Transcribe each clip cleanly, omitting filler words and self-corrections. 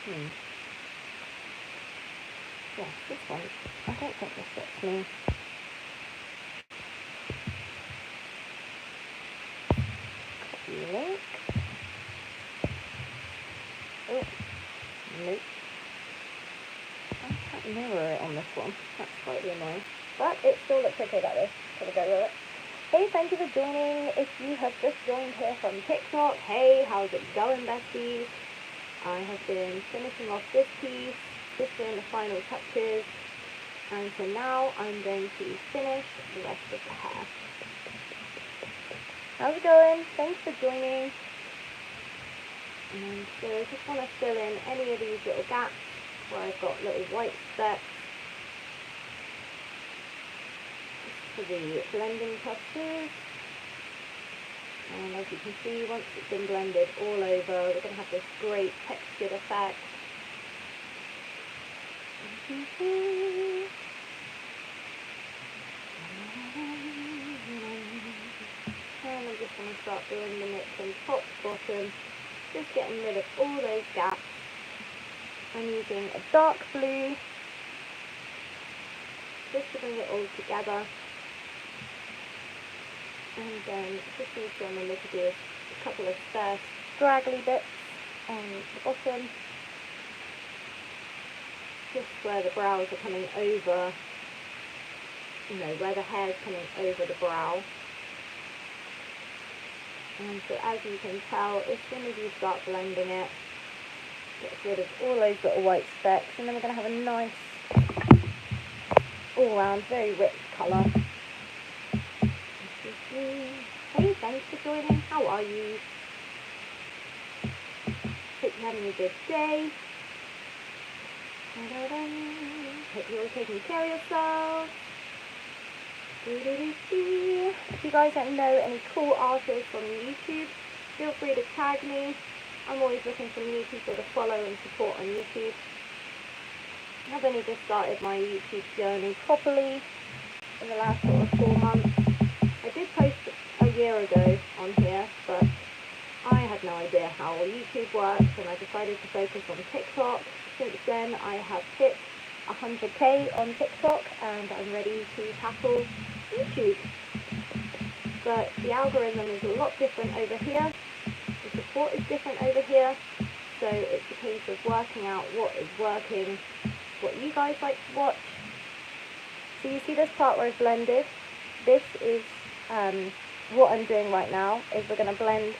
Yes, this one. I don't think this fits me. Copy link. Oh, nope. I can't mirror it on this one. That's slightly annoying. But it still looks okay like this. Gotta go with it. Hey, thank you for joining. If you have just joined here from TikTok, hey, how's it going, besties? I have been finishing off this piece, just doing the final touches, and so now I'm going to finish the rest of the hair. How's it going? Thanks for joining. And so I just want to fill in any of these little gaps where I've got little white specks for the blending purposes. And as you can see, once it's been blended all over, we're going to have this great textured effect. And I'm just going to start doing the mix from top to bottom, just getting rid of all those gaps. I'm using a dark blue just to bring it all together. And then just need to remember to do a couple of spare straggly bits on the bottom, just where the brows are coming over, where the hair is coming over the brow. And so as you can tell, as soon as you start blending it, get rid of all those little white specks, and then we're going to have a nice all round very rich colour. Hey, thanks for joining. How are you? Hope you're having a good day. Hope you're all taking care of yourselves. If you guys don't know any cool artists on YouTube, feel free to tag me. I'm always looking for new people to follow and support on YouTube. I've only just started my YouTube journey properly in the last sort of 4 months. I did post a year ago on here, but I had no idea how YouTube works, and I decided to focus on TikTok. Since then, I have hit 100k on TikTok, and I'm ready to tackle YouTube. But the algorithm is a lot different over here. The support is different over here. So it's a case of working out what is working, what you guys like to watch. So you see this part where it's blended. This is what I'm doing right now, is we're going to blend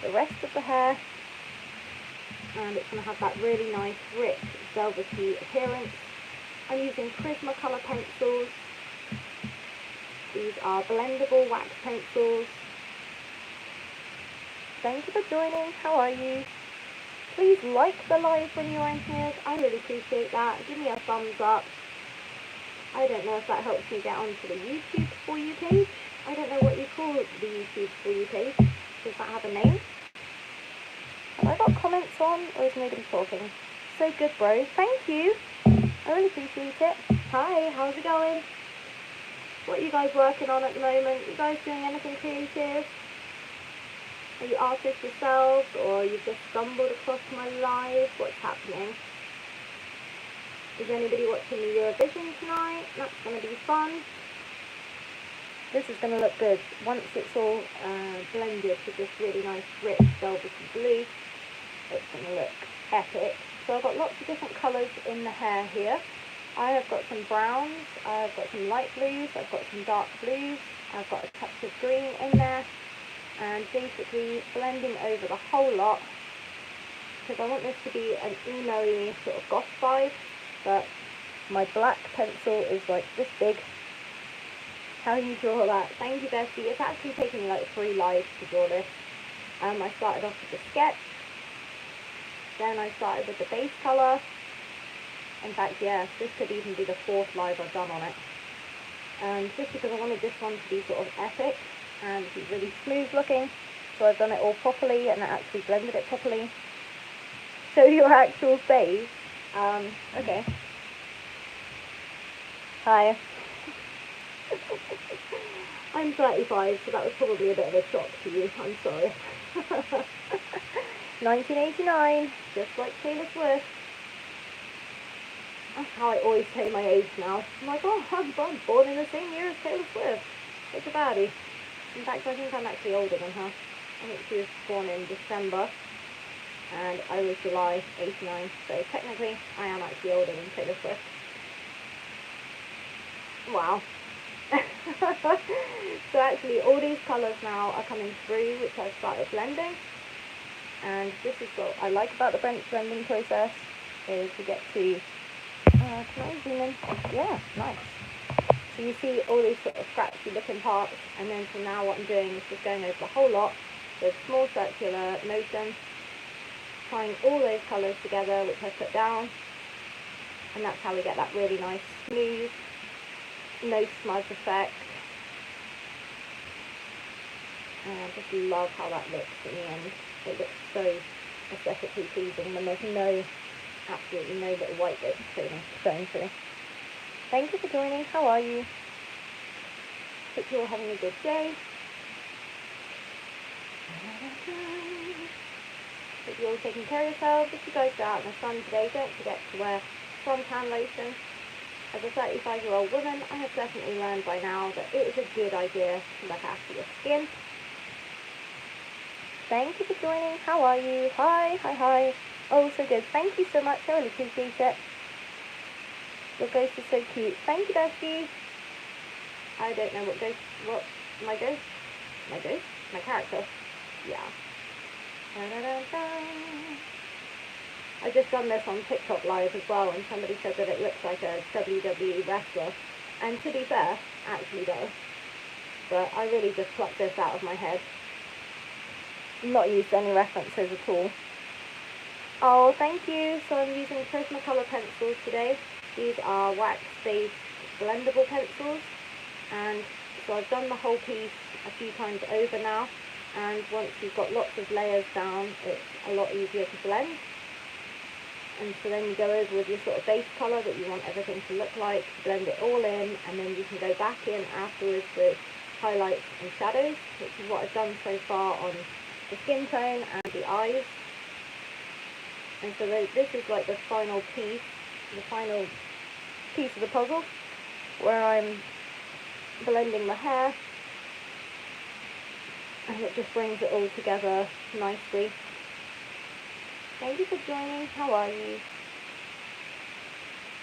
the rest of the hair, and it's going to have that really nice, rich, velvety appearance. I'm using Prismacolor pencils. These are blendable wax pencils. Thank you for joining. How are you? Please like the live when you're in here. I really appreciate that. Give me a thumbs up. I don't know if that helps me get onto the YouTube For You page. I don't know what you call the YouTube For You page. Does that have a name? Have I got comments on, or is nobody talking? So good, bro. Thank you. I really appreciate it. Hi, how's it going? What are you guys working on at the moment? You guys doing anything creative? Are you artists yourselves, or you've just stumbled across my live? What's happening? Is anybody watching the Eurovision tonight? That's going to be fun. This is going to look good once it's all blended with this really nice, rich, velvety blue. It's going to look epic. So I've got lots of different colours in the hair here. I have got some browns, I've got some light blues, I've got some dark blues, I've got a touch of green in there, and basically blending over the whole lot, because I want this to be an emo-y sort of goth vibe, but my black pencil is like this big. How do you draw that? Thank you, Bestie. It's actually taken me like 3 lives to draw this. I started off with a sketch, then I started with the base colour. In fact, yeah, this could even be the 4th live I've done on it. And just because I wanted this one to be sort of epic and be really smooth looking, so I've done it all properly and I actually blended it properly. So your actual face. Okay. Hi. I'm 35, so that was probably a bit of a shock to you. I'm sorry. 1989, just like Taylor Swift. That's how I always say my age now. I'm like, oh, I'm born in the same year as Taylor Swift. Such a baddie. In fact, I think I'm actually older than her. I think she was born in December, and I was July 89, so technically I am actually older than Taylor Swift. Wow. So actually all these colours now are coming through, which I've started blending, and this is what I like about the blending process, is we get to, can I zoom in? Yeah, nice. So you see all these sort of scratchy looking parts, and then from now what I'm doing is just going over the whole lot with small circular motion, tying all those colours together, which I put down, and that's how we get that really nice smooth, no smudge effect. And I just love how that looks in the end. It looks so aesthetically pleasing when there's absolutely no little white bits showing through. Thank you for joining. How are you? Hope you're all having a good day. Hope you're all taking care of yourselves. If you guys go out in the sun today, don't forget to wear suntan lotion. As a 35-year-old woman, I have definitely learned by now that it is a good idea to look after your skin. Thank you for joining. How are you? Hi. Oh, so good. Thank you so much. I really appreciate it. Your ghost is so cute. Thank you, bestie. I don't know my character. Yeah. I just done this on TikTok live as well, and somebody said that it looks like a WWE wrestler. And to be fair, actually does. But I really just plucked this out of my head. Not used any references at all. Oh, thank you. So I'm using Prismacolor pencils today. These are wax-based blendable pencils, and so I've done the whole piece a few times over now, and once you've got lots of layers down, it's a lot easier to blend. And so then you go over with your sort of base colour that you want everything to look like, blend it all in, and then you can go back in afterwards with highlights and shadows, which is what I've done so far on the skin tone and the eyes. And so this is like the final piece of the puzzle, where I'm blending the hair, and it just brings it all together nicely. Thank you for joining. How are you?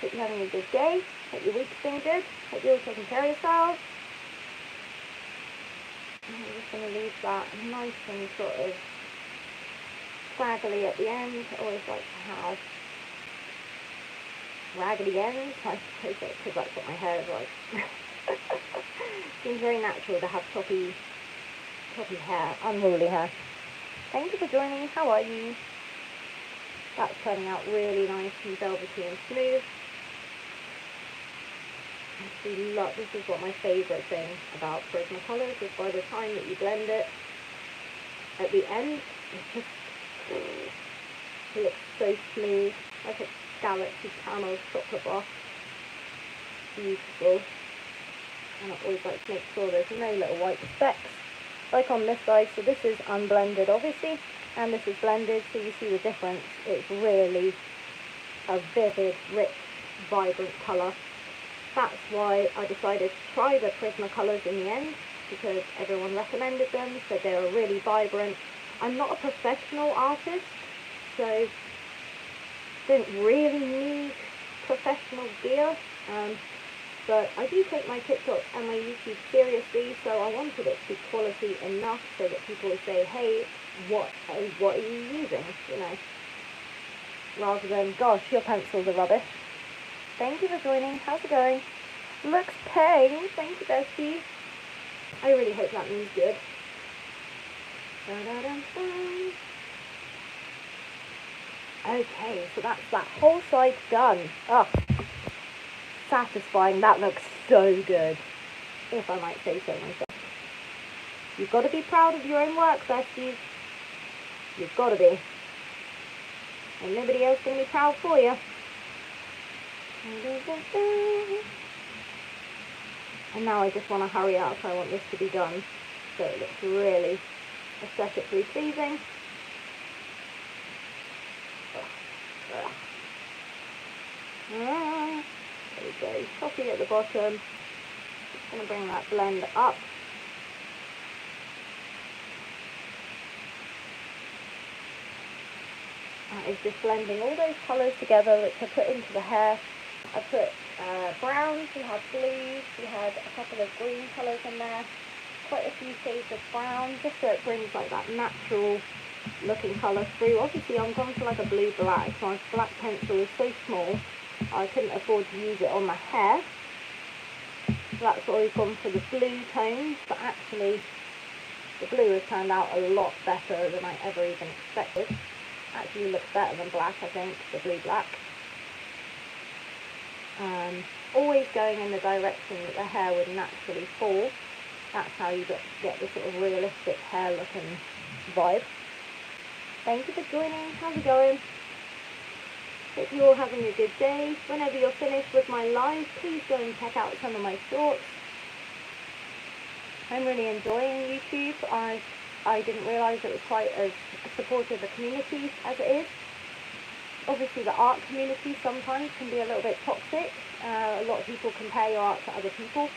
Hope you're having a good day. Hope your week's been good. Hope you're all taking care of yourselves. I'm just going to leave that nice and sort of scraggly at the end. I always like to have raggedy ends. I suppose that's because that's what my hair is like. Seems very natural to have toppy hair, unruly hair. Thank you for joining. How are you? That's turning out really nice and velvety and smooth. This is what my favourite thing about Prismacolors is, by the time that you blend it, at the end, it looks so smooth, like a galaxy camel chocolate bar. Beautiful. And I always like to make sure there's no little white specks, like on this side. So this is unblended, obviously, and this is blended, so you see the difference. It's really a vivid, rich, vibrant colour. That's why I decided to try the Prismacolors in the end, because everyone recommended them, said they were really vibrant. I'm not a professional artist, so didn't really need professional gear, but I do take my TikTok and my YouTube seriously, so I wanted it to be quality enough so that people would say, hey, what are you using, you know, rather than, gosh, your pencils are rubbish. Thank you for joining. How's it going? Looks paying. Thank you, bestie. I really hope that means good. Okay, so that's that whole side done. Oh, satisfying. That looks so good, if I might say so myself. You've got to be proud of your own work, besties. You've got to be. And nobody else going to be proud for you. And now I just want to hurry up. I want this to be done so it looks really aesthetically pleasing. So choppy at the bottom. Just going to bring that blend up. That is just blending all those colours together which I put into the hair. I put browns, we had blues, we had a couple of green colours in there, quite a few shades of brown, just so it brings like that natural looking colour through. Obviously I'm going for like a blue black, so my black pencil is so small I couldn't afford to use it on my hair. So that's why we've gone for the blue tones, but actually the blue has turned out a lot better than I ever even expected. Actually looks better than black, I think, the blue black. Always going in the direction that the hair would naturally fall. That's how you get the sort of realistic hair look and vibe. Thank you for joining. How's it going? Hope you're all having a good day. Whenever you're finished with my live, please go and check out some of my shorts. I'm really enjoying YouTube. I didn't realise it was quite as supportive a community as it is. Obviously the art community sometimes can be a little bit toxic. A lot of people compare your art to other people,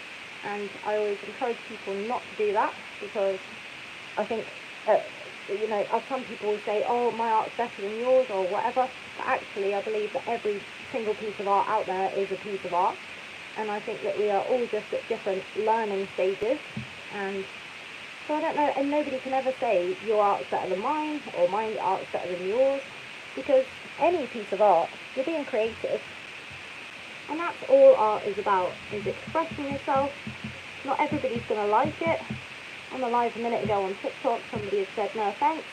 and I always encourage people not to do that, because I think, you know, some people will say, oh, my art's better than yours or whatever, but actually I believe that every single piece of art out there is a piece of art, and I think that we are all just at different learning stages, and so I don't know, and nobody can ever say your art's better than mine or my art's better than yours, because any piece of art, you're being creative, and that's all art is about, is expressing yourself. Not everybody's going to like it. On the live a minute ago on TikTok, somebody had said, no offence,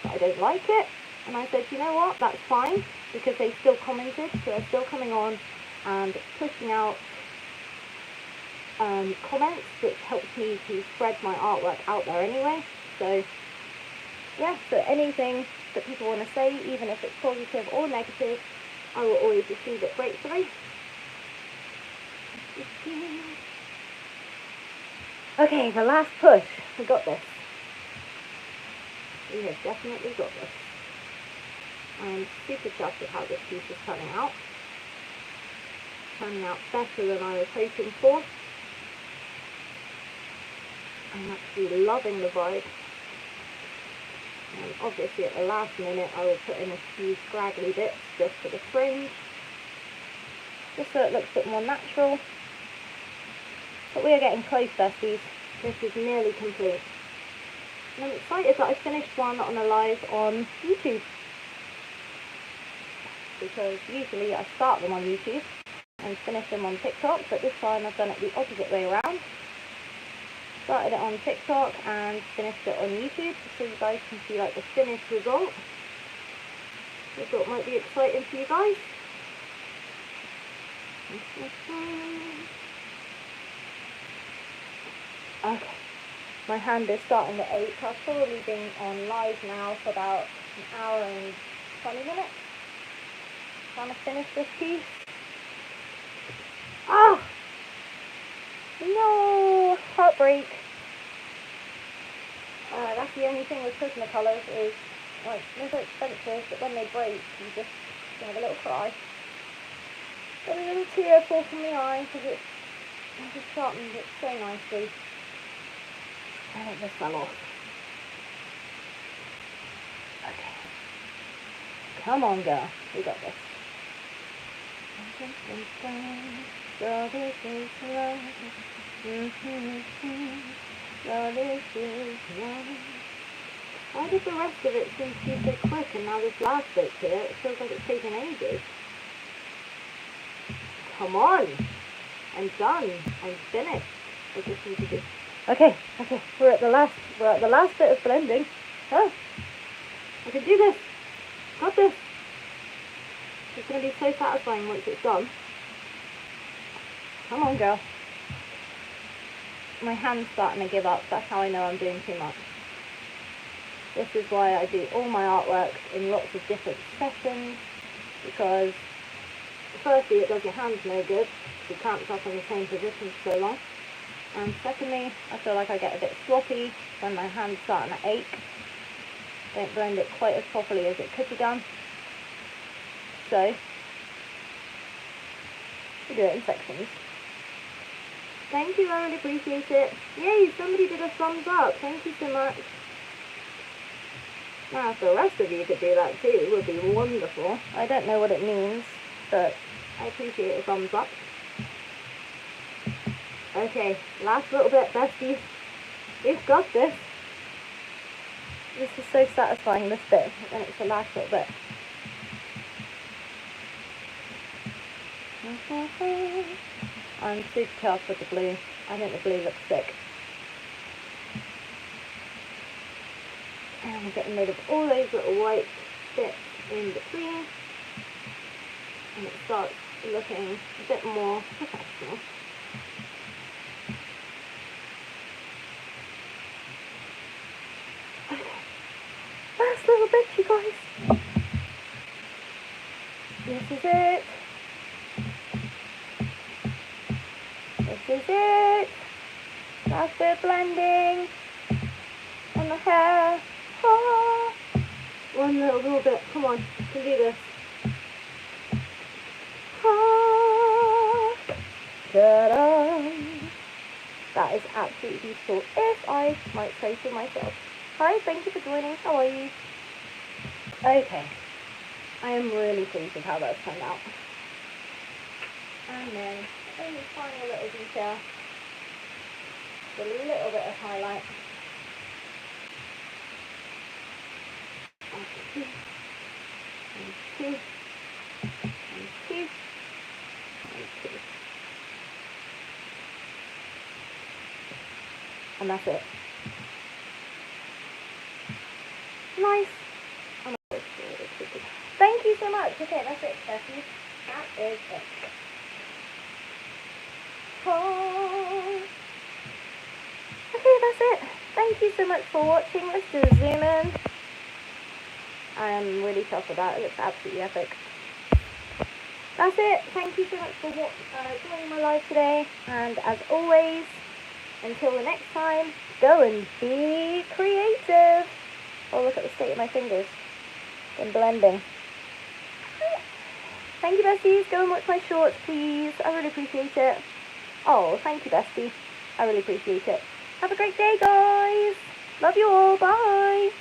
but I don't like it, and I said, you know what, that's fine, because they still commented, so they're still coming on and pushing out comments, which helps me to spread my artwork out there anyway. So yeah, so anything that people want to say, even if it's positive or negative, I will always receive it gratefully. Okay, the last push. We got this. We have definitely got this. I'm super chuffed at how this piece is turning out. Turning out better than I was hoping for. I'm actually loving the vibe. And obviously at the last minute I will put in a few scraggly bits just for the fringe, just so it looks a bit more natural. But we are getting close, besties. This is nearly complete. And I'm excited that I finished one on a live on YouTube, because usually I start them on YouTube and finish them on TikTok, but this time I've done it the opposite way around. Started it on TikTok and finished it on YouTube, so you guys can see like the finished result. I thought it might be exciting for you guys. Okay, my hand is starting to ache. I've probably been on live now for about an hour and 20 minutes trying to finish this piece. Oh! No! Heartbreak. That's the only thing with Prismacolors is, like, they're so expensive, but when they break, you just have a little cry. Got a little tear fall from the eye, because I just sharpened it so nicely. And it just fell off. Okay. Come on, girl. We got this. So this is love. So this is love. Why did the rest of it seem to be so quick, and now this last bit here, it feels like it's taken ages? Come on! I'm done. I'm finished. I just need to do. Okay, we're at the last bit of blending. Oh, I can do this. Got this. It's going to be so satisfying once it's done. Come on, girl. My hand's starting to give up. That's how I know I'm doing too much. This is why I do all my artworks in lots of different sessions, because firstly it does your hands no good, because you can't up in the same position for so long, and secondly I feel like I get a bit sloppy when my hand's starting to ache. Don't blend it quite as properly as it could be done. So We do it in sections. Thank you, I really appreciate it. Yay, somebody did a thumbs up. Thank you so much. Now, if the rest of you could do that too, it would be wonderful. I don't know what it means, but I appreciate a thumbs up. Okay, last little bit, besties. We've got this. This is so satisfying, this bit, and it's the last little bit. I'm super chuffed with the blue. I think the blue looks sick. And we're getting rid of all those little white bits in between. And it starts looking a bit more professional. Okay. Last little bit, you guys. This is it. This is it. Last bit blending. And the hair. Oh. One little bit. Come on, you can do this. Oh. Ta-da. That is absolutely beautiful, if I might say so myself. Hi, thank you for joining. How are you? Okay. I am really pleased with how that's turned out. And then, only final little detail. A little bit of highlight. And two. And two. And two. And two. And that's it. Nice. Thank you so much. Okay, that's it, Steffi. That is it. Oh. Okay, that's it. Thank you so much for watching. Let's do a zoom in. I am really chuffed with that. It looks absolutely epic. That's it. Thank you so much for joining my live today. And as always, until the next time, go and be creative. Oh, look at the state of my fingers. I'm blending. Thank you, besties. Go and watch my shorts, please. I really appreciate it. Oh, thank you, bestie. I really appreciate it. Have a great day, guys. Love you all. Bye.